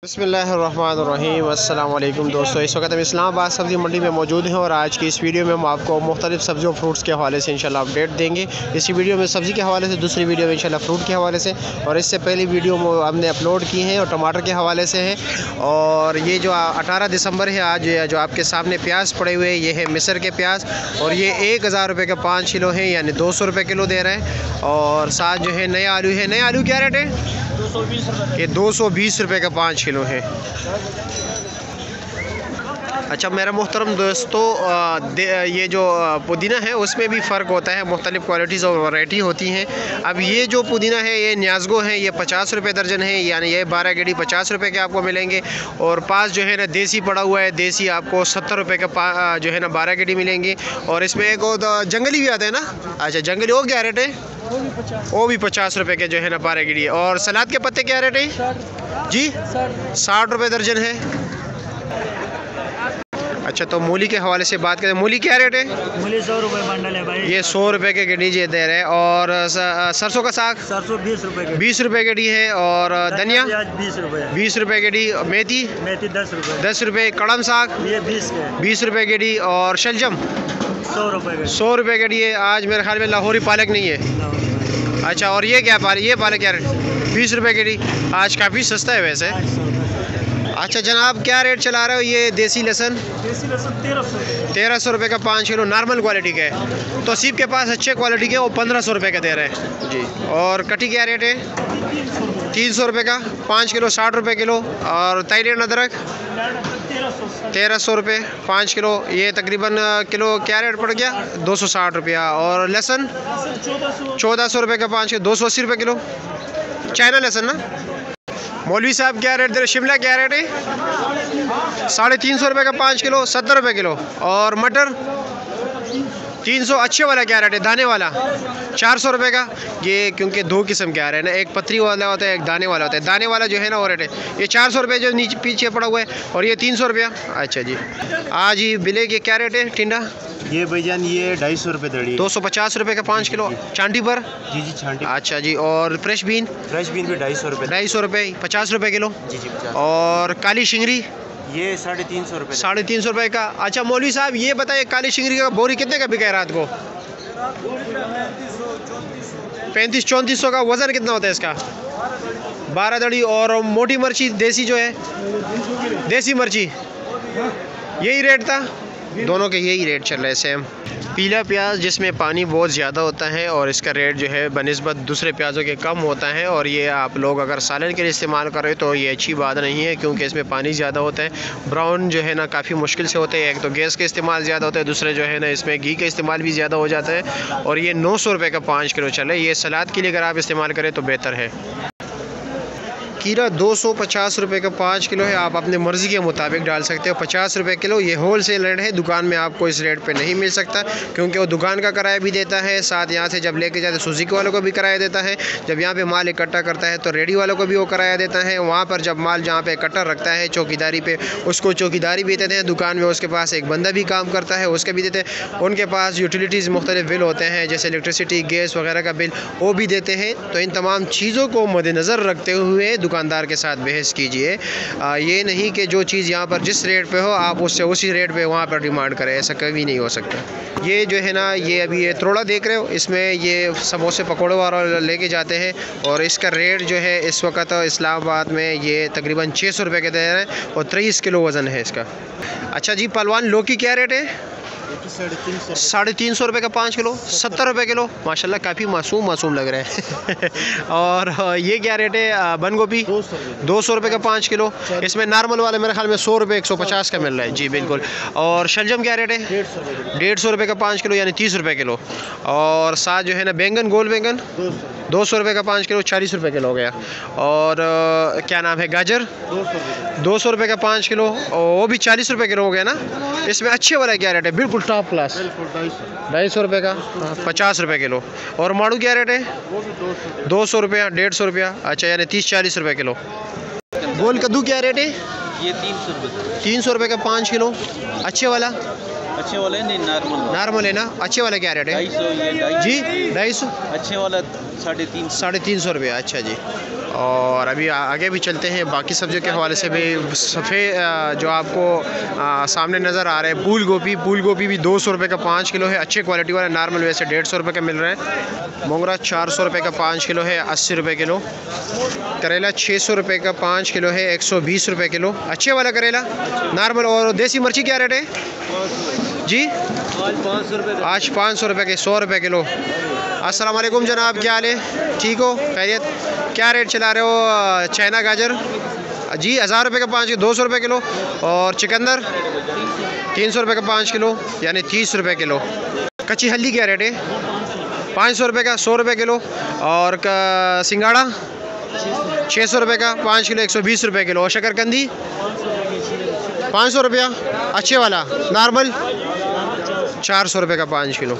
बिस्मिल्लाहिर्रहमानिर्रहीम। अस्सलाम वालेकुम दोस्तों, इस वक्त हम इस्लामाबाद सब्ज़ी मंडी में मौजूद हैं और आज की इस वीडियो में हम आपको मुख्तलिफ सब्ज़ी और फ्रूट्स के हवाले से इंशाल्लाह अपडेट देंगे। इसी वीडियो में सब्ज़ी के हवाले से, दूसरी वीडियो में इंशाल्लाह फ्रूट के हवाले से, और इससे पहली वीडियो हमने अपलोड की है और टमाटर के हवाले से है। और ये जो 18 दिसंबर है, आज जो आपके सामने प्याज पड़े हुए हैं, ये है मिस्र के प्याज और ये 1000 रुपये का 5 किलो है, यानी 200 रुपये किलो दे रहे हैं। और साथ जो है नए आलू है। नए आलू क्या रेट है? 220 रुपये। ये 220 रुपये का 5 किलो है। अच्छा मेरा मोहतरम दोस्तों, ये जो पुदीना है उसमें भी फ़र्क होता है, मुख्तलिफ़ क्वालिटीज़ और वैरायटी होती हैं। अब ये जो पुदीना है ये न्याज़गो है, ये 50 रुपये दर्जन है, यानी ये 12 गेड़ी 50 रुपये के आपको मिलेंगे। और पास जो है ना देसी पड़ा हुआ है, देसी आपको 70 रुपये का जो है ना 12 गेड़ी मिलेंगी। और इसमें एक और जंगली भी आता है ना। अच्छा जंगली वो क्या रेट है? वो भी 50 रुपये के जो है ना 12 गेड़ी है। और सलाद के पत्ते क्या रेट है जी? 60 रुपये दर्जन है। अच्छा तो मूली के हवाले से बात करें, मूली क्या रेट है? मूली 100 रुपये बंडल है भाई। ये 100 रुपये के नीचे दे रहे हैं। और सरसों का साग? सरसों 20 रुपये के। 20 रुपये गेड़ी है। और धनिया 20 रुपये। 20 रुपये गेड़ी। मेथी 10 रुपये। 10 रुपये। कड़म साग ये 20 के। 20 रुपये गेड़ी। और शलजम 100 रुपये के। 100 रुपये गेड़ी है। आज मेरे ख्याल में लाहौरी पालक नहीं है। अच्छा और ये क्या पालक? ये पालक क्या रेट? 20 रुपये गेड़ी। आज काफ़ी सस्ता है वैसे। अच्छा जनाब क्या रेट चला रहे हो ये देसी लहसुन? देसी लहसुन 1300 रुपये का 5 किलो, नॉर्मल क्वालिटी का है। तो सीप के पास अच्छे क्वालिटी के वो 1500 रुपये का दे रहे हैं जी। और कटी क्या रेट है? 300 रुपये का 5 किलो, 60 रुपये किलो। और थाईलैंड अदरक 1300 रुपये 5 किलो, ये तकरीबन किलो क्या रेट पड़ गया? 260 रुपया। और लहसुन 1400 रुपये का 5 किलो, 280 रुपये किलो। चाइना लहसुन ना। मौलवी साहब क्या रेट दे रहे? शिमला क्या रेट है? 350 रुपये का 5 किलो, 70 रुपये किलो। और मटर 300। अच्छे वाला क्या रेट है? दाने वाला 400 रुपये का। ये क्योंकि दो किस्म के आ रहे हैं ना, एक पतरी वाला होता है, एक दाने वाला होता है। दाने वाला जो है ना वो रेट है, ये 400 रुपये जो नीचे पीछे पड़ा हुआ है, और ये 300 रुपया। अच्छा जी। आज ही बिले के क्या रेट है? टिंडा ये भाईजान ये 250 रुपये दड़ी। 250 रुपये का 5 किलो। चांटी पर? जी छांटी। अच्छा जी। और फ्रेश बीन? फ्रेश बीन भी 250 रुपये। 250 रुपये 50 रुपये किलो। जी 50। और काली शिंगरी ये 350 रुपये। 350 रुपये का। अच्छा मौलवी साहब ये बताइए काली शिंगरी का बोरी कितने का बिका है रात को? 35-3400 का। वज़न कितना होता है इसका? 12 दड़ी। और मोटी मिर्ची देसी जो है, देसी मिर्ची यही रेट था? दोनों के यही रेट चल रहे हैं सेम। पीला प्याज जिसमें पानी बहुत ज़्यादा होता है और इसका रेट जो है बनिस्बत दूसरे प्याज़ों के कम होता है। और ये आप लोग अगर सालन के लिए इस्तेमाल करें तो ये अच्छी बात नहीं है, क्योंकि इसमें पानी ज़्यादा होता है। ब्राउन जो है ना काफ़ी मुश्किल से होते हैं। एक तो गैस का इस्तेमाल ज़्यादा होता है, दूसरे जो है ना इसमें घी का इस्तेमाल भी ज़्यादा हो जाता है। और ये 900 रुपये का 5 किलो चले। ये सलाद के लिए अगर आप इस्तेमाल करें तो बेहतर है। खीरा 250 रुपये का 5 किलो है, आप अपने मर्ज़ी के मुताबिक डाल सकते हो। 50 रुपये किलो ये होल सेल रेट है, दुकान में आपको इस रेट पे नहीं मिल सकता, क्योंकि वो दुकान का किराया भी देता है, साथ यहाँ से जब लेके जाते सुजुकी वालों को भी किराया देता है। जब यहाँ पे माल इकट्ठा करता है तो रेडी वालों को भी वो किराया देता है। वहाँ पर जब माल जहाँ पे इकट्ठा रखता है चौकीदारी पे, उसको चौकीदारी भी देते हैं। दुकान में उसके पास एक बंदा भी काम करता है, उसके भी देते हैं। उनके पास यूटिलिटीज़ मुख्तलिफ बिल होते हैं, जैसे इलेक्ट्रिसिटी गैस वगैरह का बिल, वो भी देते हैं। तो इन तमाम चीज़ों को मद्देनज़र रखते हुए दुकानदार के साथ बहस कीजिए। ये नहीं कि जो चीज़ यहाँ पर जिस रेट पे हो आप उससे उसी रेट पे वहाँ पर डिमांड करें, ऐसा कभी नहीं हो सकता। ये जो है ना, ये अभी ये त्रोड़ा देख रहे हो, इसमें ये समोसे पकौड़े वाला लेके जाते हैं। और इसका रेट जो है इस वक्त इस्लामाबाद में ये तकरीबन 600 रुपये के दे रहे हैं और 23 किलो वज़न है इसका। अच्छा जी पहलवान लौकी क्या रेट है? 350 रुपये का 5 किलो, 70 रुपये किलो। माशाल्लाह काफ़ी मासूम लग रहे हैं। और ये क्या रेट है? बंद गोभी 200 रुपये का 5 किलो। इसमें नॉर्मल वाले मेरे ख्याल में 100 रुपये 150 का मिल रहा है जी बिल्कुल। और शलजम क्या रेट है? 150 रुपये का 5 किलो, यानी 30 रुपये किलो। और साथ जो है ना बैंगन, गोल बैंगन 200 रुपये का 5 किलो, 40 रुपये किलो हो गया। और क्या नाम है, गाजर 200 रुपये का 5 किलो, और वो भी 40 रुपये किलो हो गया ना। इसमें अच्छे वाला क्या रेट है? बिल्कुल टॉप क्लास 250 रुपये का 50 रुपये किलो। और माड़ू क्या रेट है? 200 रुपया 150 रुपया। अच्छा यानी 30-40 रुपये किलो। गोल कद्दू क्या रेट है? ये 300 रुपये। 300 रुपये का 5 किलो। अच्छे वाला? अच्छे वाले नहीं, नॉर्मल है ना। अच्छे वाला क्या रेट है? 250 जी 250। अच्छे वाला 350। 350 रुपये। अच्छा जी। और अभी आगे भी चलते हैं, बाकी सब्जियों के हवाले से भी। सफ़ेद जो आपको सामने नज़र आ रहा है फूल गोभी भी 200 रुपये का 5 किलो है, अच्छे क्वालिटी वाला। नॉर्मल वैसे 150 रुपये का मिल रहा है। मोंगरा 400 रुपये का 5 किलो है, 80 रुपये किलो। करेला 600 रुपये का 5 किलो है, 120 रुपये किलो। अच्छे वाला करेला नॉर्मल। और देसी मिर्ची क्या रेट है जी? आज 500 रुपये के 100 रुपये किलो। अस्सलाम वालेकुम जनाब, क्या हाल है? ठीक हो, खैरियत? क्या रेट चला रहे हो चाइना गाजर जी? 1000 रुपये का 5 किलो, 200 रुपये किलो। और चिकंदर 300 रुपये का 5 किलो, यानी 30 रुपये किलो। कच्ची हल्दी क्या रेट है? 500 रुपये का 100 रुपये किलो। और सिंगाड़ा 600 रुपये का 5 किलो, 120 रुपये किलो। और शकरकंदी 500 रुपया, अच्छे वाला। नॉर्मल 400 रुपये का 5 किलो।